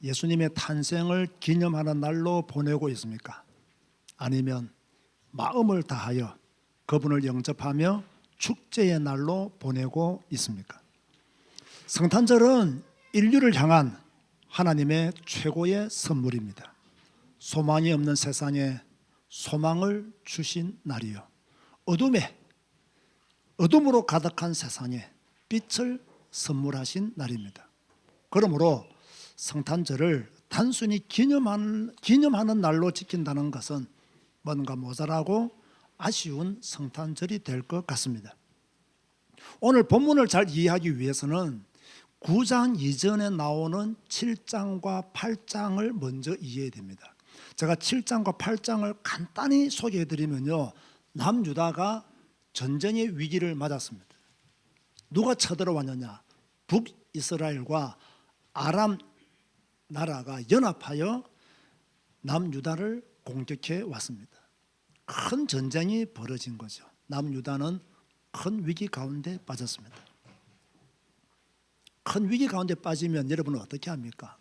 예수님의 탄생을 기념하는 날로 보내고 있습니까? 아니면 마음을 다하여 그분을 영접하며 축제의 날로 보내고 있습니까? 성탄절은 인류를 향한 하나님의 최고의 선물입니다. 소망이 없는 세상에 소망을 주신 날이요, 어둠으로 가득한 세상에 빛을 선물하신 날입니다. 그러므로 성탄절을 단순히 기념하는 날로 지킨다는 것은 뭔가 모자라고 아쉬운 성탄절이 될 것 같습니다. 오늘 본문을 잘 이해하기 위해서는 9장 이전에 나오는 7장과 8장을 먼저 이해해야 됩니다. 제가 7장과 8장을 간단히 소개해드리면요, 남유다가 전쟁의 위기를 맞았습니다. 누가 쳐들어왔느냐? 북이스라엘과 아람 나라가 연합하여 남유다를 공격해 왔습니다. 큰 전쟁이 벌어진 거죠. 남유다는 큰 위기 가운데 빠졌습니다. 큰 위기 가운데 빠지면 여러분은 어떻게 합니까?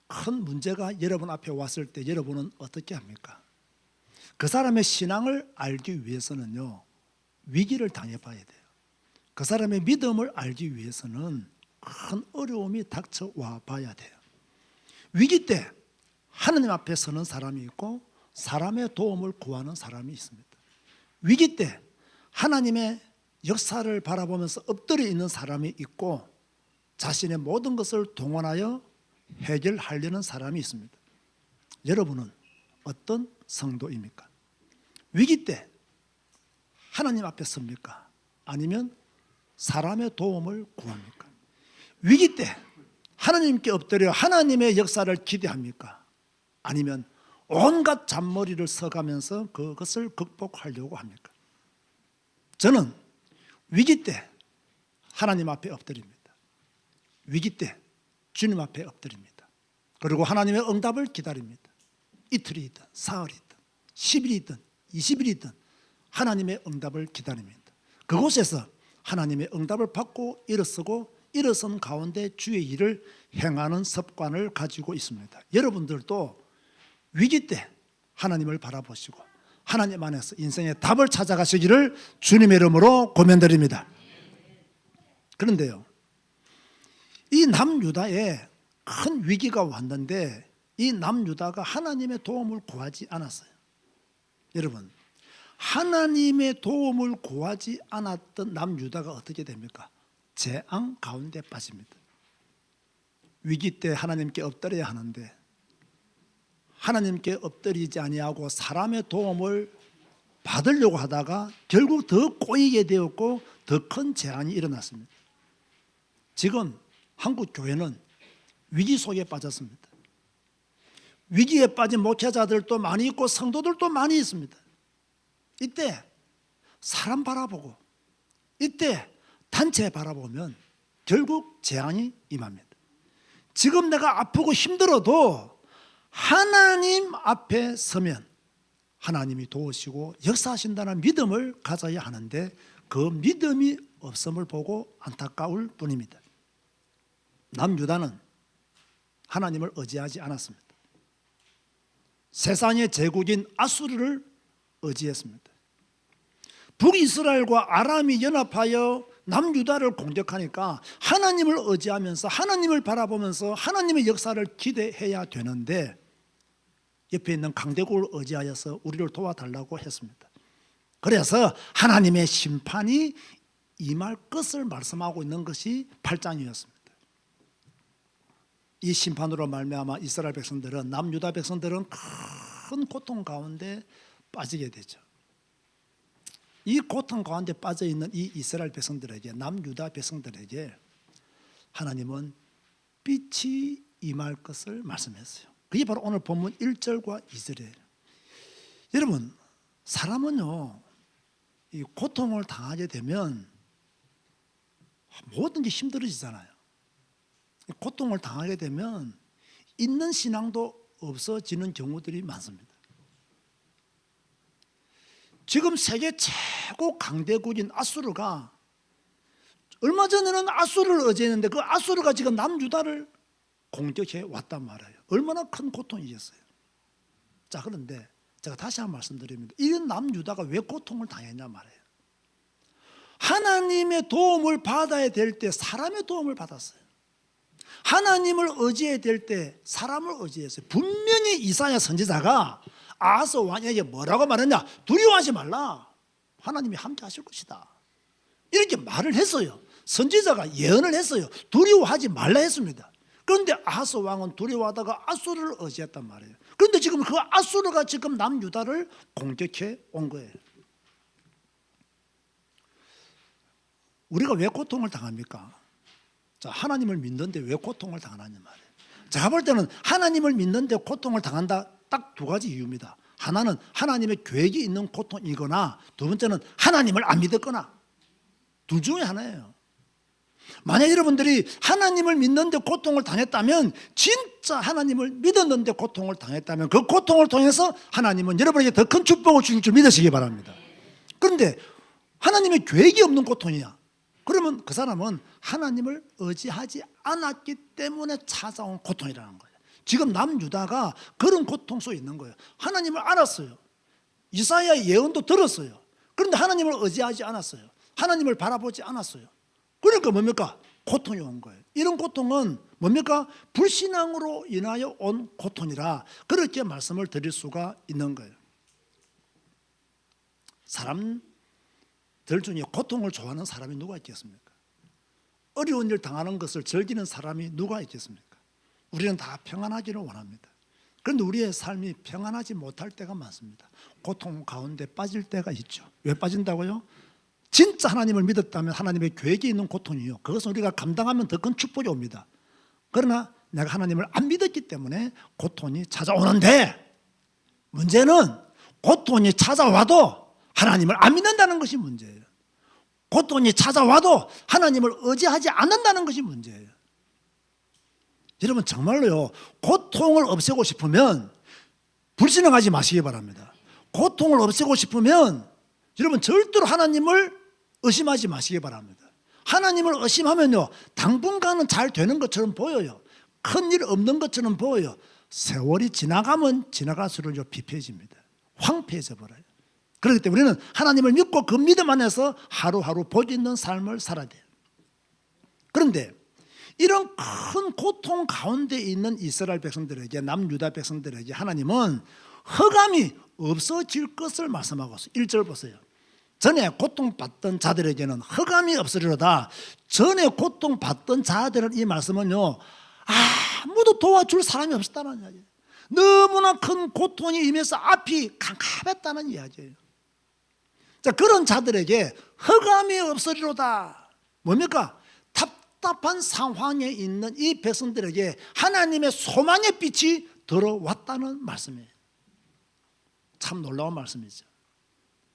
큰 문제가 여러분 앞에 왔을 때 여러분은 어떻게 합니까? 그 사람의 신앙을 알기 위해서는요, 위기를 당해봐야 돼요. 그 사람의 믿음을 알기 위해서는 큰 어려움이 닥쳐와 봐야 돼요. 위기 때 하느님 앞에 서는 사람이 있고 사람의 도움을 구하는 사람이 있습니다. 위기 때 하나님의 역사를 바라보면서 엎드려 있는 사람이 있고 자신의 모든 것을 동원하여 해결하려는 사람이 있습니다. 여러분은 어떤 성도입니까? 위기 때 하나님 앞에 섭니까? 아니면 사람의 도움을 구합니까? 위기 때 하나님께 엎드려 하나님의 역사를 기대합니까? 아니면 온갖 잔머리를 써가면서 그것을 극복하려고 합니까? 저는 위기 때 하나님 앞에 엎드립니다. 위기 때 주님 앞에 엎드립니다. 그리고 하나님의 응답을 기다립니다. 이틀이든 사흘이든 10일이든 20일이든 하나님의 응답을 기다립니다. 그곳에서 하나님의 응답을 받고 일어선 가운데 주의 일을 행하는 습관을 가지고 있습니다. 여러분들도 위기 때 하나님을 바라보시고 하나님 안에서 인생의 답을 찾아가시기를 주님의 이름으로 고면드립니다. 그런데요, 이 남유다에 큰 위기가 왔는데 이 남유다가 하나님의 도움을 구하지 않았어요. 여러분, 하나님의 도움을 구하지 않았던 남유다가 어떻게 됩니까? 재앙 가운데 빠집니다. 위기 때 하나님께 엎드려야 하는데 하나님께 엎드리지 아니하고 사람의 도움을 받으려고 하다가 결국 더 꼬이게 되었고 더 큰 재앙이 일어났습니다. 지금 한국 교회는 위기 속에 빠졌습니다. 위기에 빠진 목회자들도 많이 있고 성도들도 많이 있습니다. 이때 사람 바라보고 이때 단체 바라보면 결국 재앙이 임합니다. 지금 내가 아프고 힘들어도 하나님 앞에 서면 하나님이 도우시고 역사하신다는 믿음을 가져야 하는데 그 믿음이 없음을 보고 안타까울 뿐입니다. 남유다는 하나님을 의지하지 않았습니다. 세상의 제국인 아수르를 의지했습니다. 북이스라엘과 아람이 연합하여 남유다를 공격하니까 하나님을 의지하면서 하나님을 바라보면서 하나님의 역사를 기대해야 되는데 옆에 있는 강대국을 의지하여서 우리를 도와달라고 했습니다. 그래서 하나님의 심판이 임할 것을 말씀하고 있는 것이 8장이었습니다. 이 심판으로 말미암아 이스라엘 백성들은 남유다 백성들은 큰 고통 가운데 빠지게 되죠. 이 고통 가운데 빠져 있는 이 이스라엘 백성들에게 남유다 백성들에게 하나님은 빛이 임할 것을 말씀했어요. 그게 바로 오늘 본문 1절과 2절이에요. 여러분, 사람은요, 이 고통을 당하게 되면 뭐든지 힘들어지잖아요. 고통을 당하게 되면 있는 신앙도 없어지는 경우들이 많습니다. 지금 세계 최고 강대국인 아수르가 얼마 전에는 아수르를 의지했는데 그 아수르가 지금 남유다를 공격해 왔단 말이에요. 얼마나 큰 고통이겠어요. 자, 그런데 제가 다시 한번 말씀드립니다. 이런 남유다가 왜 고통을 당했냐 말이에요. 하나님의 도움을 받아야 될 때 사람의 도움을 받았어요. 하나님을 의지해야 될 때 사람을 의지했어요. 분명히 이사야 선지자가 아하스 왕에게 뭐라고 말했냐? 두려워하지 말라. 하나님이 함께 하실 것이다. 이렇게 말을 했어요. 선지자가 예언을 했어요. 두려워하지 말라 했습니다. 그런데 아하스 왕은 두려워하다가 아수르를 의지했단 말이에요. 그런데 지금 그 아수르가 지금 남유다를 공격해 온 거예요. 우리가 왜 고통을 당합니까? 자, 하나님을 믿는데 왜 고통을 당하느냐 말이에요. 제가 볼 때는 하나님을 믿는데 고통을 당한다 딱 두 가지 이유입니다. 하나는 하나님의 계획이 있는 고통이거나 두 번째는 하나님을 안 믿었거나 둘 중에 하나예요. 만약 여러분들이 하나님을 믿는데 고통을 당했다면 진짜 하나님을 믿었는데 고통을 당했다면 그 고통을 통해서 하나님은 여러분에게 더 큰 축복을 주실 줄 믿으시기 바랍니다. 그런데 하나님의 계획이 없는 고통이야. 그러면 그 사람은 하나님을 의지하지 않았기 때문에 찾아온 고통이라는 거예요. 지금 남유다가 그런 고통 속에 있는 거예요. 하나님을 알았어요. 이사야 예언도 들었어요. 그런데 하나님을 의지하지 않았어요. 하나님을 바라보지 않았어요. 그러니까 뭡니까? 고통이 온 거예요. 이런 고통은 뭡니까? 불신앙으로 인하여 온 고통이라 그렇게 말씀을 드릴 수가 있는 거예요. 사람들 중에 고통을 좋아하는 사람이 누가 있겠습니까? 어려운 일 당하는 것을 즐기는 사람이 누가 있겠습니까? 우리는 다 평안하기를 원합니다. 그런데 우리의 삶이 평안하지 못할 때가 많습니다. 고통 가운데 빠질 때가 있죠. 왜 빠진다고요? 진짜 하나님을 믿었다면 하나님의 계획이 있는 고통이요. 그것은 우리가 감당하면 더 큰 축복이 옵니다. 그러나 내가 하나님을 안 믿었기 때문에 고통이 찾아오는데 문제는 고통이 찾아와도 하나님을 안 믿는다는 것이 문제예요. 고통이 찾아와도 하나님을 의지하지 않는다는 것이 문제예요. 여러분 정말로요, 고통을 없애고 싶으면 불신앙하지 마시기 바랍니다. 고통을 없애고 싶으면 여러분 절대로 하나님을 의심하지 마시기 바랍니다. 하나님을 의심하면요, 당분간은 잘 되는 것처럼 보여요. 큰일 없는 것처럼 보여요. 세월이 지나가면 지나갈수록 비폐해집니다. 황폐해져 버려요. 그렇기 때문에 우리는 하나님을 믿고 그 믿음 안에서 하루하루 복 있는 삶을 살아야 돼요. 그런데 이런 큰 고통 가운데 있는 이스라엘 백성들에게, 남유다 백성들에게 하나님은 흑암이 없어질 것을 말씀하고 있어요. 1절 보세요. 전에 고통받던 자들에게는 흑암이 없으리로다. 전에 고통받던 자들은 이 말씀은요, 아무도 도와줄 사람이 없었다는 이야기예요. 너무나 큰 고통이 임해서 앞이 캄캄했다는 이야기예요. 자, 그런 자들에게 흑암이 없으리로다. 뭡니까? 답답한 상황에 있는 이 백성들에게 하나님의 소망의 빛이 들어왔다는 말씀이에요. 참 놀라운 말씀이죠.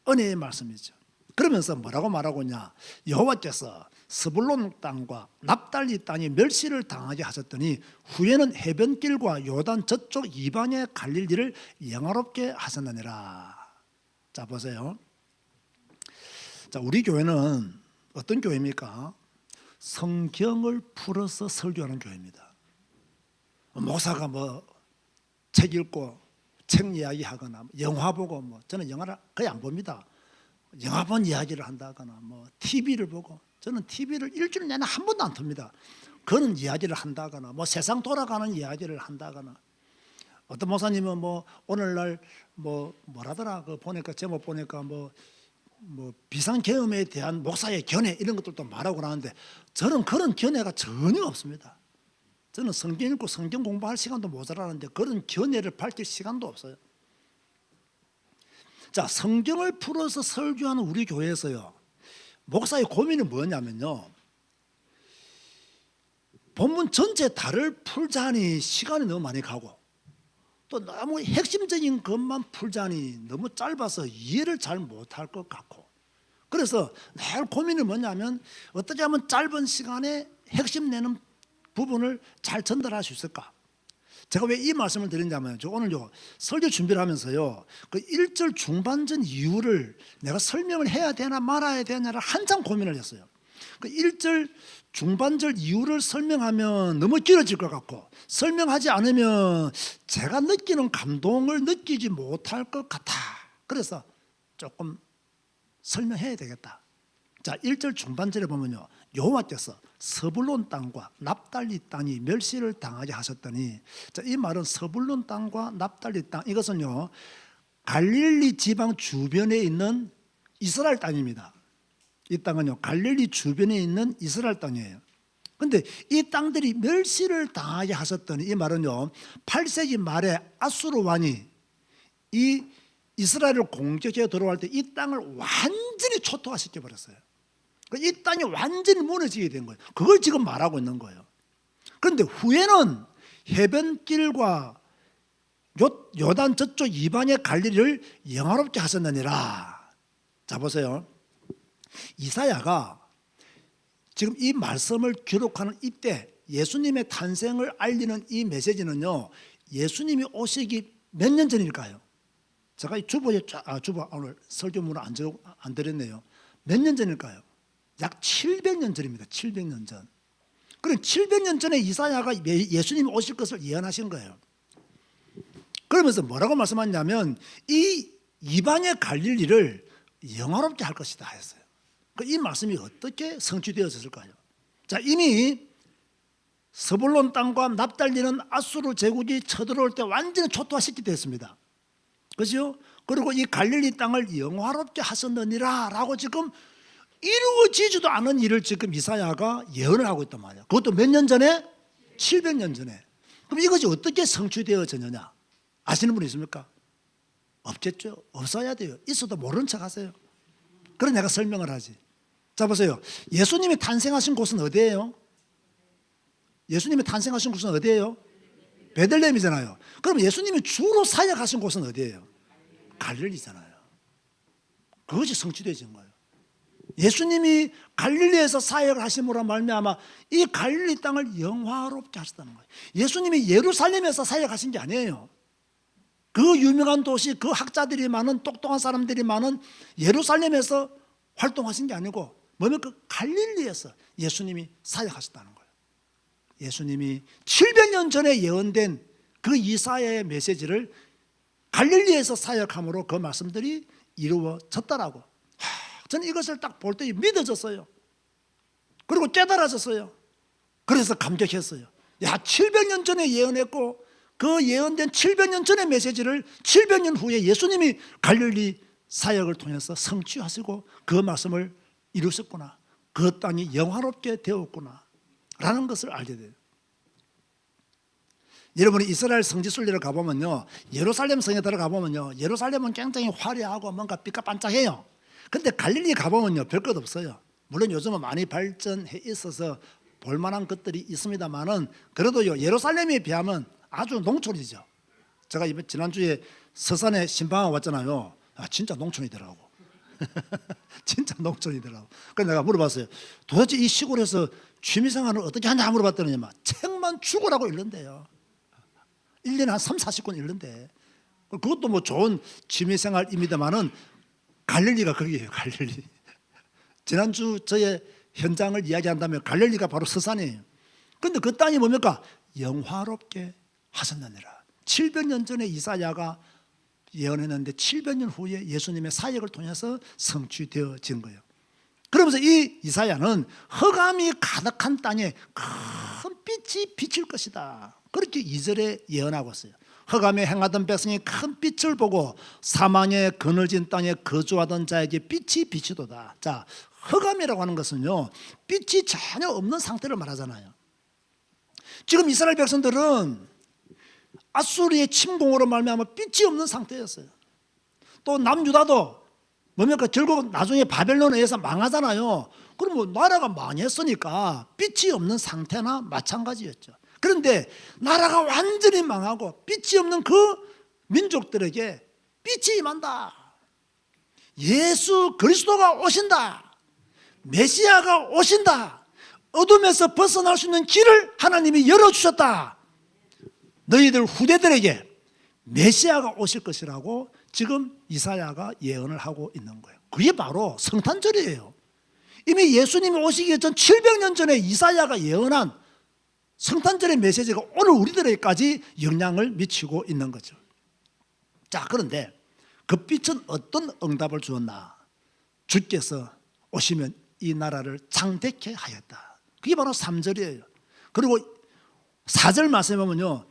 은혜의 말씀이죠. 그러면서 뭐라고 말하고 있냐? 여호와께서 스불론 땅과 납달리 땅이 멸시를 당하게 하셨더니 후에는 해변길과 요단 저쪽 이방에 갈릴 일을 영화롭게 하셨느니라. 자, 보세요. 자, 우리 교회는 어떤 교회입니까? 성경을 풀어서 설교하는 교회입니다. 목사가 책 읽고 책 이야기하거나 영화 보고 저는 영화를 거의 안 봅니다. 영화 본 이야기를 한다거나 TV를 보고, 저는 TV를 일주일 내내 한 번도 안 틉니다. 그런 이야기를 한다거나 세상 돌아가는 이야기를 한다거나, 어떤 목사님은 오늘날 뭐라더라 그 보니까 제목 보니까 비상계엄에 대한 목사의 견해 이런 것들도 말하고 나는데 저는 그런 견해가 전혀 없습니다. 저는 성경 읽고 성경 공부할 시간도 모자라는데 그런 견해를 밝힐 시간도 없어요. 자, 성경을 풀어서 설교하는 우리 교회에서요, 목사의 고민이 뭐냐면요, 본문 전체 다를 풀자니 시간이 너무 많이 가고, 또 너무 핵심적인 것만 풀자니 너무 짧아서 이해를 잘 못할 것 같고, 그래서 늘 고민이 뭐냐면 어떻게 하면 짧은 시간에 핵심 내는 부분을 잘 전달할 수 있을까? 제가 왜 이 말씀을 드리냐면, 저 오늘요 설교 준비를 하면서요, 그 1절 중반전 이유를 내가 설명을 해야 되나 말아야 되나를 한참 고민을 했어요. 그 1절 중반절 이유를 설명하면 너무 길어질 것 같고 설명하지 않으면 제가 느끼는 감동을 느끼지 못할 것 같아. 그래서 조금 설명해야 되겠다. 자, 1절 중반절에 보면요. 여호와께서 서불론 땅과 납달리 땅이 멸시를 당하게 하셨더니, 자, 이 말은 서불론 땅과 납달리 땅, 이것은요 갈릴리 지방 주변에 있는 이스라엘 땅입니다. 이 땅은요 갈릴리 주변에 있는 이스라엘 땅이에요. 그런데 이 땅들이 멸시를 당하게 하셨더니, 이 말은요 8세기 말에 아수르 왕이 이 이스라엘을 공격해 들어올 때 이 땅을 완전히 초토화시켜 버렸어요. 이 땅이 완전히 무너지게 된 거예요. 그걸 지금 말하고 있는 거예요. 그런데 후에는 해변길과 요단 저쪽 이방의 갈릴리를 영화롭게 하셨느니라. 자, 보세요. 이사야가 지금 이 말씀을 기록하는 이때 예수님의 탄생을 알리는 이 메시지는요 예수님이 오시기 몇 년 전일까요? 제가 이 주보에 오늘 설교문을 안 드렸네요. 몇 년 전일까요? 약 700년 전입니다. 700년 전. 그럼 700년 전에 이사야가 예수님이 오실 것을 예언하신 거예요. 그러면서 뭐라고 말씀하냐면 이 이방의 갈릴리를 영화롭게 할 것이다 했어요. 이 말씀이 어떻게 성취되었을까요? 자, 이미 서불론 땅과 납달리는 아수르 제국이 쳐들어올 때 완전히 초토화시키게 됐습니다. 그렇죠? 그리고 이 갈릴리 땅을 영화롭게 하셨느니라 라고 지금 이루어지지도 않은 일을 지금 이사야가 예언을 하고 있단 말이에요. 그것도 몇 년 전에? 700년 전에. 그럼 이것이 어떻게 성취되어졌느냐? 아시는 분 있습니까? 없겠죠. 없어야 돼요. 있어도 모르는 척 하세요. 그래 내가 설명을 하지. 자, 보세요. 예수님이 탄생하신 곳은 어디예요? 예수님이 탄생하신 곳은 어디예요? 베들레헴이잖아요. 그럼 예수님이 주로 사역하신 곳은 어디예요? 갈릴리잖아요. 그것이 성취되어진 거예요. 예수님이 갈릴리에서 사역을 하심으로 말미암아 이 갈릴리 땅을 영화롭게 하셨다는 거예요. 예수님이 예루살렘에서 사역하신 게 아니에요. 그 유명한 도시, 그 학자들이 많은 똑똑한 사람들이 많은 예루살렘에서 활동하신 게 아니고 뭡니까? 갈릴리에서 예수님이 사역하셨다는 거예요. 예수님이 700년 전에 예언된 그 이사야의 메시지를 갈릴리에서 사역함으로 그 말씀들이 이루어졌다라고. 저는 이것을 딱 볼 때 믿어졌어요. 그리고 깨달아졌어요. 그래서 감격했어요. 야, 700년 전에 예언했고 그 예언된 700년 전의 메시지를 700년 후에 예수님이 갈릴리 사역을 통해서 성취하시고 그 말씀을 이루셨구나. 그 땅이 영화롭게 되었구나 라는 것을 알게 돼요. 여러분이 이스라엘 성지순례를 가보면요 예루살렘 성에 들어가보면요 예루살렘은 굉장히 화려하고 뭔가 삐까반짝해요. 근데 갈릴리 가보면요 별것 없어요. 물론 요즘은 많이 발전해 있어서 볼만한 것들이 있습니다만은 그래도요 예루살렘에 비하면 아주 농촌이죠. 제가 지난주에 서산에 신방을 왔잖아요. 아, 진짜 농촌이더라고. 진짜 농촌이더라고. 그래서 내가 물어봤어요. 도대체 이 시골에서 취미생활을 어떻게 하냐 물어봤더니 책만 죽으라고 읽는데요. 1년에 한 3, 40권 읽는데 그것도 뭐 좋은 취미생활입니다만은 갈릴리가 거기에요. 갈릴리. 지난주 저의 현장을 이야기한다면 갈릴리가 바로 서산이에요. 그런데 그 땅이 뭡니까? 영화롭게 하셨느니라. 700년 전에 이사야가 예언했는데 700년 후에 예수님의 사역을 통해서 성취되어진 거예요. 그러면서 이 이사야는 흑암이 가득한 땅에 큰 빛이 비칠 것이다. 그렇게 2절에 예언하고 있어요. 흑암에 행하던 백성이 큰 빛을 보고 사망의 그늘진 땅에 거주하던 자에게 빛이 비치도다. 자, 흑암이라고 하는 것은요 빛이 전혀 없는 상태를 말하잖아요. 지금 이스라엘 백성들은 아수르의 침공으로 말미암아 빛이 없는 상태였어요. 또 남유다도 뭡니까? 결국 나중에 바벨론에 의해서 망하잖아요. 그럼 뭐 나라가 망했으니까 빛이 없는 상태나 마찬가지였죠. 그런데 나라가 완전히 망하고 빛이 없는 그 민족들에게 빛이 임한다. 예수 그리스도가 오신다. 메시아가 오신다. 어둠에서 벗어날 수 있는 길을 하나님이 열어주셨다. 너희들 후대들에게 메시아가 오실 것이라고 지금 이사야가 예언을 하고 있는 거예요. 그게 바로 성탄절이에요. 이미 예수님이 오시기 전 700년 전에 이사야가 예언한 성탄절의 메시지가 오늘 우리들에게까지 영향을 미치고 있는 거죠. 자, 그런데 그 빛은 어떤 응답을 주었나? 주께서 오시면 이 나라를 장대케 하였다. 그게 바로 3절이에요. 그리고 4절 말씀에 보면요,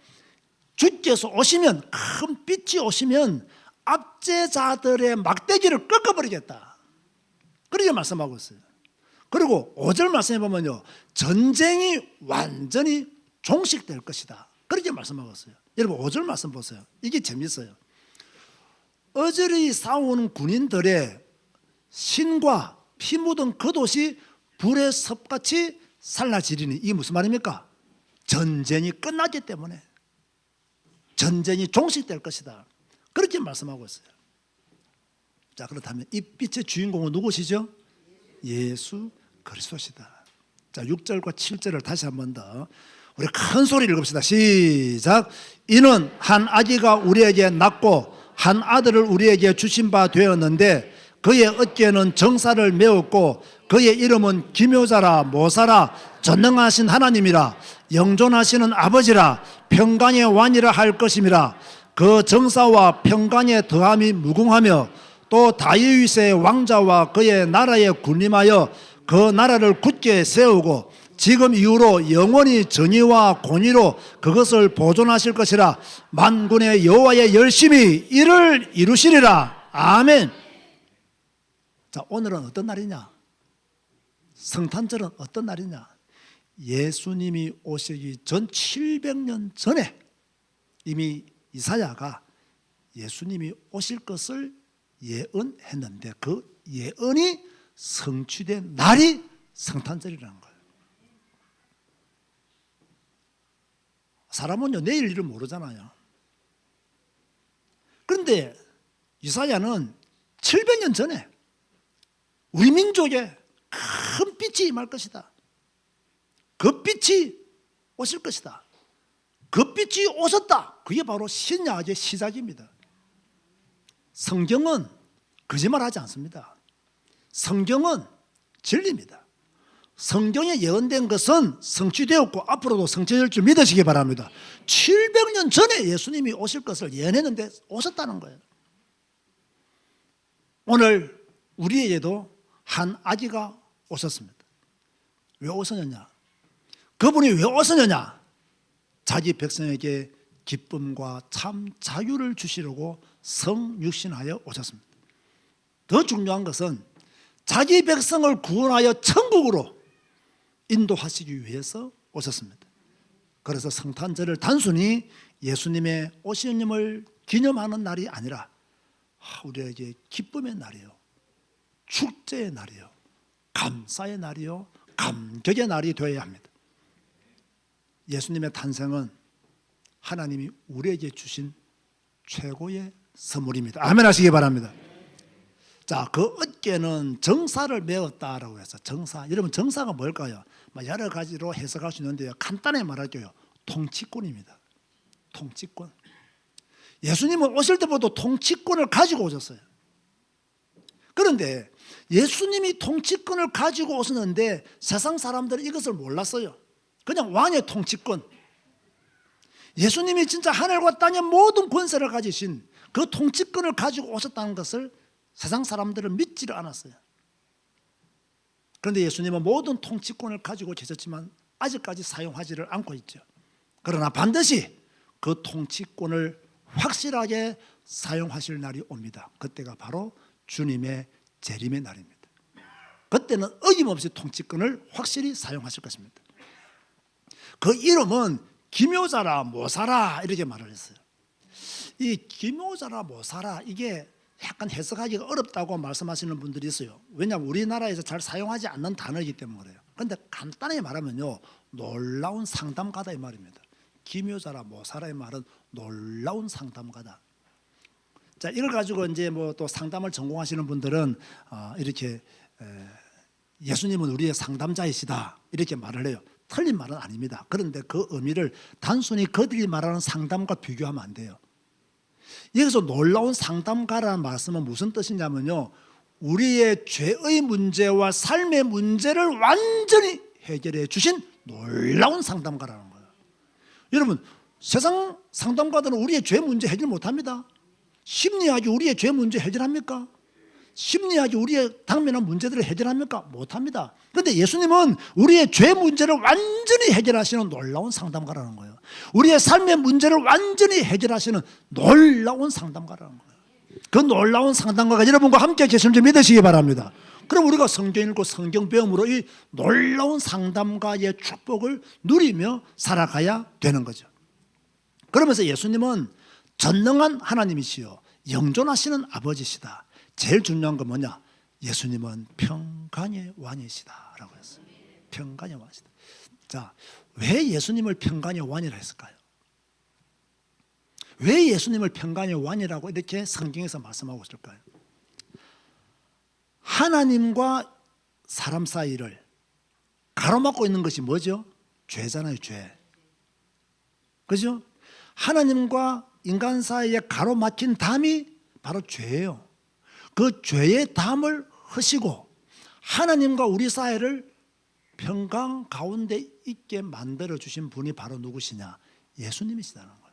주께서 오시면, 큰 빛이 오시면 압제자들의 막대기를 꺾어버리겠다, 그렇게 말씀하고 있어요. 그리고 5절 말씀에 보면요, 전쟁이 완전히 종식될 것이다, 그렇게 말씀하고 있어요. 여러분 5절 말씀 보세요. 이게 재밌어요. 어저리 싸우는 군인들의 신과 피 묻은 겉옷이 불의 섭같이 살라지리니, 이게 무슨 말입니까? 전쟁이 끝났기 때문에 전쟁이 종식될 것이다, 그렇게 말씀하고 있어요. 자, 그렇다면 이 빛의 주인공은 누구시죠? 예수 그리스도시다. 자, 6절과 7절을 다시 한 번 더 우리 큰 소리를 읽읍시다. 시작. 이는 한 아기가 우리에게 낳고 한 아들을 우리에게 주신 바 되었는데 그의 어깨에는 정사를 메었고 그의 이름은 기묘자라 모사라 전능하신 하나님이라 영존하시는 아버지라 평강의 왕이라 할 것임이라. 그 정사와 평강의 더함이 무궁하며 또 다윗의 왕자와 그의 나라에 군림하여 그 나라를 굳게 세우고 지금 이후로 영원히 전의와 공의로 그것을 보존하실 것이라. 만군의 여호와의 열심히 이를 이루시리라. 아멘. 자, 오늘은 어떤 날이냐? 성탄절은 어떤 날이냐? 예수님이 오시기 전 700년 전에 이미 이사야가 예수님이 오실 것을 예언했는데 그 예언이 성취된 날이 성탄절이라는 거예요. 사람은요, 내일 일을 모르잖아요. 그런데 이사야는 700년 전에 우리 민족에 큰 빛이 임할 것이다, 그 빛이 오실 것이다, 그 빛이 오셨다, 그게 바로 신약의 시작입니다. 성경은 거짓말하지 않습니다. 성경은 진리입니다. 성경에 예언된 것은 성취되었고 앞으로도 성취될 줄 믿으시기 바랍니다. 700년 전에 예수님이 오실 것을 예언했는데 오셨다는 거예요. 오늘 우리에게도 한 아기가 오셨습니다. 왜 오셨느냐? 그분이 왜 오셨느냐? 자기 백성에게 기쁨과 참 자유를 주시려고 성육신하여 오셨습니다. 더 중요한 것은 자기 백성을 구원하여 천국으로 인도하시기 위해서 오셨습니다. 그래서 성탄절을 단순히 예수님의 오심을 기념하는 날이 아니라 우리에게 기쁨의 날이요, 축제의 날이요, 감사의 날이요, 감격의 날이 되어야 합니다. 예수님의 탄생은 하나님이 우리에게 주신 최고의 선물입니다. 아멘 하시기 바랍니다. 자, 그 어깨는 정사를 메었다라고 해서, 정사, 여러분 정사가 뭘까요? 여러 가지로 해석할 수 있는데요, 간단히 말할게요. 통치권입니다. 통치권. 예수님은 오실 때부터 통치권을 가지고 오셨어요. 그런데 예수님이 통치권을 가지고 오셨는데 세상 사람들은 이것을 몰랐어요. 그냥 왕의 통치권, 예수님이 진짜 하늘과 땅의 모든 권세를 가지신 그 통치권을 가지고 오셨다는 것을 세상 사람들은 믿지를 않았어요. 그런데 예수님은 모든 통치권을 가지고 계셨지만 아직까지 사용하지를 않고 있죠. 그러나 반드시 그 통치권을 확실하게 사용하실 날이 옵니다. 그때가 바로 주님의 재림의 날입니다. 그때는 어김없이 통치권을 확실히 사용하실 것입니다. 그 이름은 기묘자라 모사라 이렇게 말을 했어요. 이 기묘자라 모사라, 이게 약간 해석하기가 어렵다고 말씀하시는 분들이 있어요. 왜냐하면 우리나라에서 잘 사용하지 않는 단어이기 때문에 그래요. 그런데 간단히 말하면요, 놀라운 상담가다 이 말입니다. 기묘자라 모사라의 말은 놀라운 상담가다. 자, 이걸 가지고 이제 뭐 또 상담을 전공하시는 분들은 이렇게 예수님은 우리의 상담자이시다 이렇게 말을 해요. 틀린 말은 아닙니다. 그런데 그 의미를 단순히 그들이 말하는 상담과 비교하면 안 돼요. 여기서 놀라운 상담가라는 말씀은 무슨 뜻이냐면요, 우리의 죄의 문제와 삶의 문제를 완전히 해결해 주신 놀라운 상담가라는 거예요. 여러분, 세상 상담가들은 우리의 죄 문제 해결 못합니다. 심리학이 우리의 죄 문제 해결합니까? 심리학이 우리의 당면한 문제들을 해결합니까? 못합니다. 그런데 예수님은 우리의 죄 문제를 완전히 해결하시는 놀라운 상담가라는 거예요. 우리의 삶의 문제를 완전히 해결하시는 놀라운 상담가라는 거예요. 그 놀라운 상담가가 여러분과 함께 계시는 줄 믿으시기 바랍니다. 그럼 우리가 성경 읽고 성경 배움으로 이 놀라운 상담가의 축복을 누리며 살아가야 되는 거죠. 그러면서 예수님은 전능한 하나님이시요 영존하시는 아버지시다. 제일 중요한 건 뭐냐? 예수님은 평강의 왕이시다 라고 했어요. 평강의 왕이시다. 자, 왜 예수님을 평강의 왕이라 했을까요? 왜 예수님을 평강의 왕이라고 이렇게 성경에서 말씀하고 있을까요? 하나님과 사람 사이를 가로막고 있는 것이 뭐죠? 죄잖아요, 죄. 그죠? 하나님과 인간 사이에 가로막힌 담이 바로 죄예요. 그 죄의 담을 허시고 하나님과 우리 사이를 평강 가운데 있게 만들어 주신 분이 바로 누구시냐? 예수님이시다는 거예요.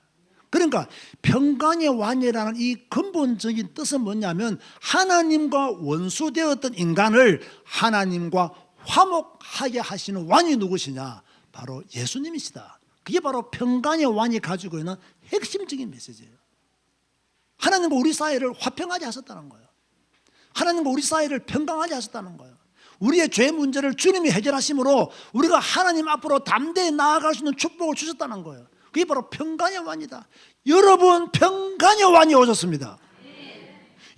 그러니까 평강의 왕이라는 이 근본적인 뜻은 뭐냐면 하나님과 원수되었던 인간을 하나님과 화목하게 하시는 왕이 누구시냐? 바로 예수님이시다. 그게 바로 평강의 왕이 가지고 있는 핵심적인 메시지예요. 하나님과 우리 사이를 화평하게 하셨다는 거예요. 하나님과 우리 사이를 평강하게 하셨다는 거예요. 우리의 죄 문제를 주님이 해결하심으로 우리가 하나님 앞으로 담대히 나아갈 수 있는 축복을 주셨다는 거예요. 그게 바로 평강의 왕이다. 여러분, 평강의 왕이 오셨습니다.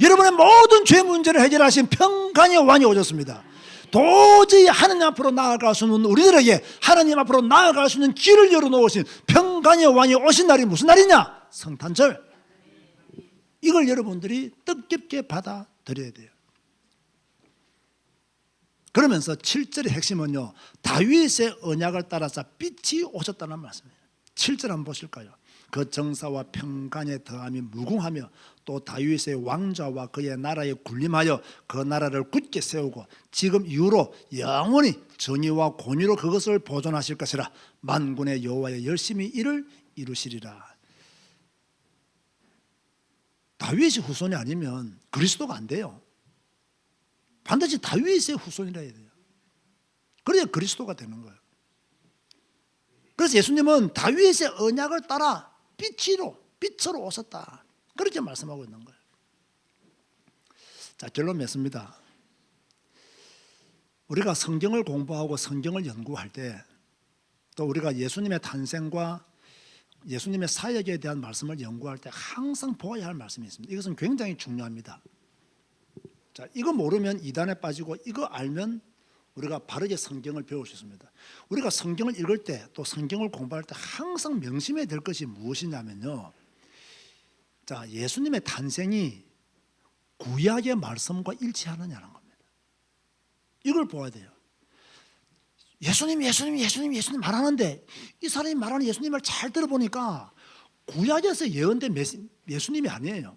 여러분의 모든 죄 문제를 해결하신 평강의 왕이 오셨습니다. 도저히 하나님 앞으로 나아갈 수 없는 우리들에게 하나님 앞으로 나아갈 수 있는 길을 열어놓으신 평강의 왕이 오신 날이 무슨 날이냐? 성탄절. 이걸 여러분들이 뜻깊게 받아들여야 돼요. 그러면서 7절의 핵심은요, 다윗의 언약을 따라서 빛이 오셨다는 말씀이에요. 7절 한번 보실까요? 그 정사와 평강의 더함이 무궁하며 또 다윗의 왕좌와 그의 나라에 군림하여 그 나라를 굳게 세우고 지금 이후로 영원히 정의와 공의로 그것을 보존하실 것이라. 만군의 여호와의 열심히 이를 이루시리라. 다윗의 후손이 아니면 그리스도가 안 돼요. 반드시 다윗의 후손이라 해야 돼요. 그래야 그리스도가 되는 거예요. 그래서 예수님은 다윗의 언약을 따라 빛으로 오셨다. 그렇게 말씀하고 있는 거예요. 자, 결론 맺습니다. 우리가 성경을 공부하고 성경을 연구할 때 또 우리가 예수님의 탄생과 예수님의 사역에 대한 말씀을 연구할 때 항상 보아야 할 말씀이 있습니다. 이것은 굉장히 중요합니다. 자, 이거 모르면 이단에 빠지고 이거 알면 우리가 바르게 성경을 배울 수 있습니다. 우리가 성경을 읽을 때 또 성경을 공부할 때 항상 명심해야 될 것이 무엇이냐면요. 자, 예수님의 탄생이 구약의 말씀과 일치하느냐는 겁니다. 이걸 보아야 돼요. 예수님 말하는데 이 사람이 말하는 예수님을 잘 들어보니까 구약에서 예언된 예수님이 아니에요.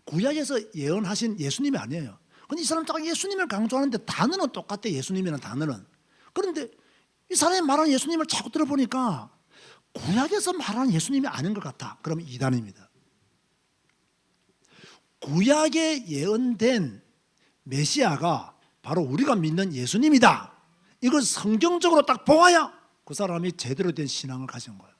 구약에서 예언하신 예수님이 아니에요. 근데 이 사람 딱 예수님을 강조하는데 단어는 똑같대, 예수님이라는 단어는. 그런데 이 사람이 말하는 예수님을 자꾸 들어보니까 구약에서 말하는 예수님이 아닌 것 같아. 그러면 이단입니다. 구약에 예언된 메시아가 바로 우리가 믿는 예수님이다. 이걸 성경적으로 딱 보아야 그 사람이 제대로 된 신앙을 가진 거예요.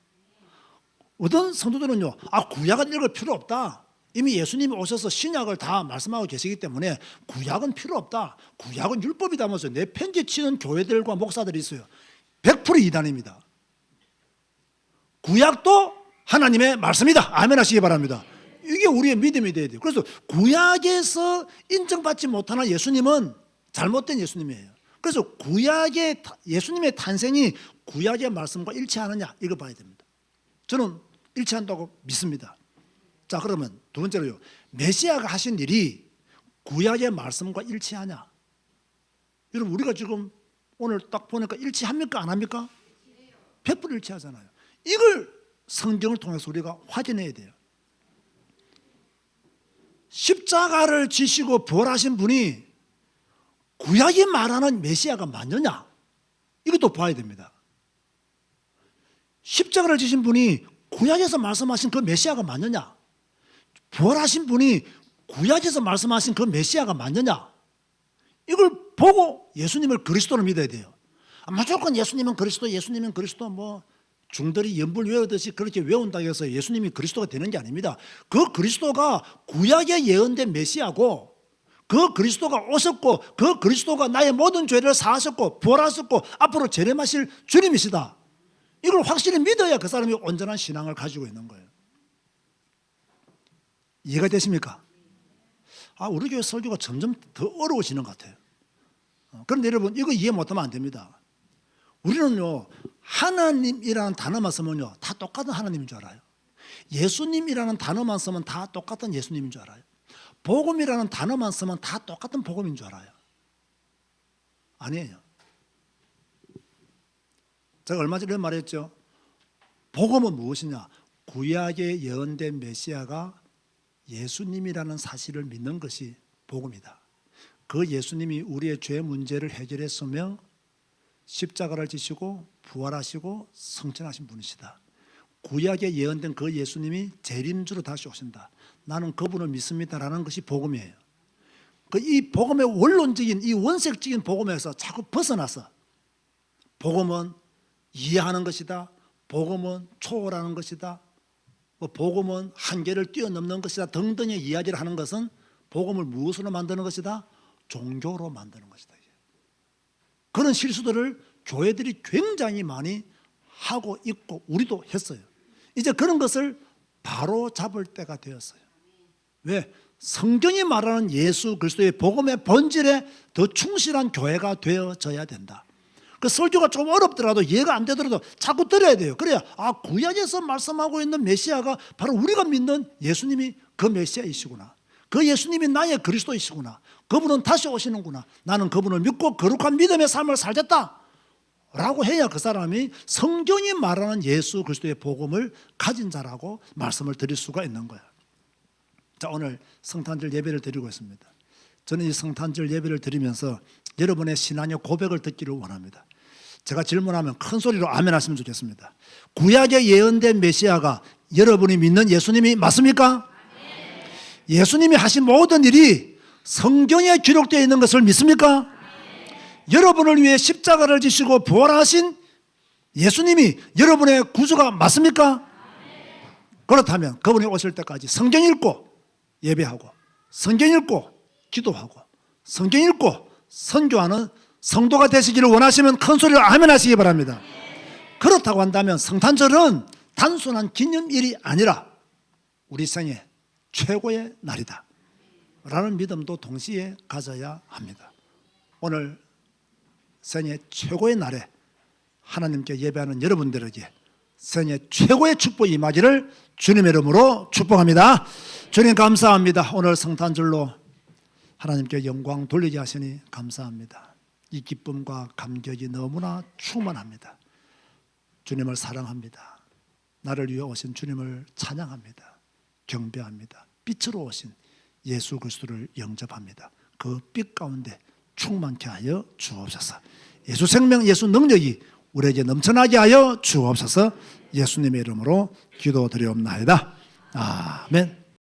어떤 성도들은요, 구약은 읽을 필요 없다. 이미 예수님이 오셔서 신약을 다 말씀하고 계시기 때문에 구약은 필요 없다. 구약은 율법이다면서 내 편지 치는 교회들과 목사들이 있어요. 100% 이단입니다. 구약도 하나님의 말씀이다. 아멘 하시기 바랍니다. 이게 우리의 믿음이 돼야 돼요. 그래서 구약에서 인정받지 못하는 예수님은 잘못된 예수님이에요. 그래서 구약의 예수님의 탄생이 구약의 말씀과 일치하느냐, 이거 봐야 됩니다. 저는 일치한다고 믿습니다. 자, 그러면 두 번째로요, 메시아가 하신 일이 구약의 말씀과 일치하냐? 여러분, 우리가 지금 오늘 딱 보니까 일치합니까? 안 합니까? 100% 일치하잖아요. 이걸 성경을 통해서 우리가 확인해야 돼요. 십자가를 지시고 부활하신 분이 구약이 말하는 메시아가 맞느냐? 이것도 봐야 됩니다. 십자가를 지신 분이 구약에서 말씀하신 그 메시아가 맞느냐? 부활하신 분이 구약에서 말씀하신 그 메시아가 맞느냐? 이걸 보고 예수님을 그리스도로 믿어야 돼요. 무조건 예수님은 그리스도, 예수님은 그리스도, 뭐 중들이 연불 외우듯이 그렇게 외운다고 해서 예수님이 그리스도가 되는 게 아닙니다. 그 그리스도가 구약에 예언된 메시아고, 그 그리스도가 오셨고, 그 그리스도가 나의 모든 죄를 사하셨고 부활하셨고 앞으로 재림하실 주님이시다. 이걸 확실히 믿어야 그 사람이 온전한 신앙을 가지고 있는 거예요. 이해가 되십니까? 우리 교회 설교가 점점 더 어려워지는 것 같아요. 그런데 여러분, 이거 이해 못하면 안 됩니다. 우리는요, 하나님이라는 단어만 쓰면요, 다 똑같은 하나님인 줄 알아요. 예수님이라는 단어만 쓰면 다 똑같은 예수님인 줄 알아요. 복음이라는 단어만 쓰면 다 똑같은 복음인 줄 알아요. 아니에요. 제가 얼마 전에 말했죠. 복음은 무엇이냐? 구약에 예언된 메시아가 예수님이라는 사실을 믿는 것이 복음이다. 그 예수님이 우리의 죄 문제를 해결했으며 십자가를 지시고 부활하시고 승천하신 분이시다. 구약에 예언된 그 예수님이 재림주로 다시 오신다. 나는 그분을 믿습니다라는 것이 복음이에요. 이 복음의 원론적인, 이 원색적인 복음에서 자꾸 벗어나서 복음은 이해하는 것이다, 복음은 초월하는 것이다, 복음은 한계를 뛰어넘는 것이다 등등의 이야기를 하는 것은 복음을 무엇으로 만드는 것이다? 종교로 만드는 것이다. 그런 실수들을 교회들이 굉장히 많이 하고 있고 우리도 했어요. 이제 그런 것을 바로 잡을 때가 되었어요. 왜? 성경이 말하는 예수 그리스도의 복음의 본질에 더 충실한 교회가 되어져야 된다. 그 설교가 좀 어렵더라도 이해가 안 되더라도 자꾸 들어야 돼요. 그래야 구약에서 말씀하고 있는 메시아가 바로 우리가 믿는 예수님이 그 메시아이시구나. 그 예수님이 나의 그리스도이시구나. 그분은 다시 오시는구나. 나는 그분을 믿고 거룩한 믿음의 삶을 살겠다 라고 해야 그 사람이 성경이 말하는 예수 그리스도의 복음을 가진 자라고 말씀을 드릴 수가 있는 거예요. 자, 오늘 성탄절 예배를 드리고 있습니다. 저는 이 성탄절 예배를 드리면서 여러분의 신앙의 고백을 듣기를 원합니다. 제가 질문하면 큰 소리로 아멘 하시면 좋겠습니다. 구약에 예언된 메시아가 여러분이 믿는 예수님이 맞습니까? 아멘. 예수님이 하신 모든 일이 성경에 기록되어 있는 것을 믿습니까? 아멘. 여러분을 위해 십자가를 지시고 부활하신 예수님이 여러분의 구주가 맞습니까? 아멘. 그렇다면 그분이 오실 때까지 성경 읽고 예배하고, 성경 읽고 기도하고, 성경 읽고 선교하는 성도가 되시기를 원하시면 큰 소리로 아멘 하시기 바랍니다. 그렇다고 한다면 성탄절은 단순한 기념일이 아니라 우리 생애 최고의 날이다 라는 믿음도 동시에 가져야 합니다. 오늘 생애 최고의 날에 하나님께 예배하는 여러분들에게 생애 최고의 축복이 임하기를 주님의 이름으로 축복합니다. 주님 감사합니다. 오늘 성탄절로 하나님께 영광 돌리게 하시니 감사합니다. 이 기쁨과 감격이 너무나 충만합니다. 주님을 사랑합니다. 나를 위해 오신 주님을 찬양합니다. 경배합니다. 빛으로 오신 예수 그리스도를 영접합니다. 그 빛 가운데 충만케 하여 주옵소서. 예수 생명, 예수 능력이 우리에게 넘쳐나게 하여 주옵소서. 예수님의 이름으로 기도드리옵나이다. 아멘.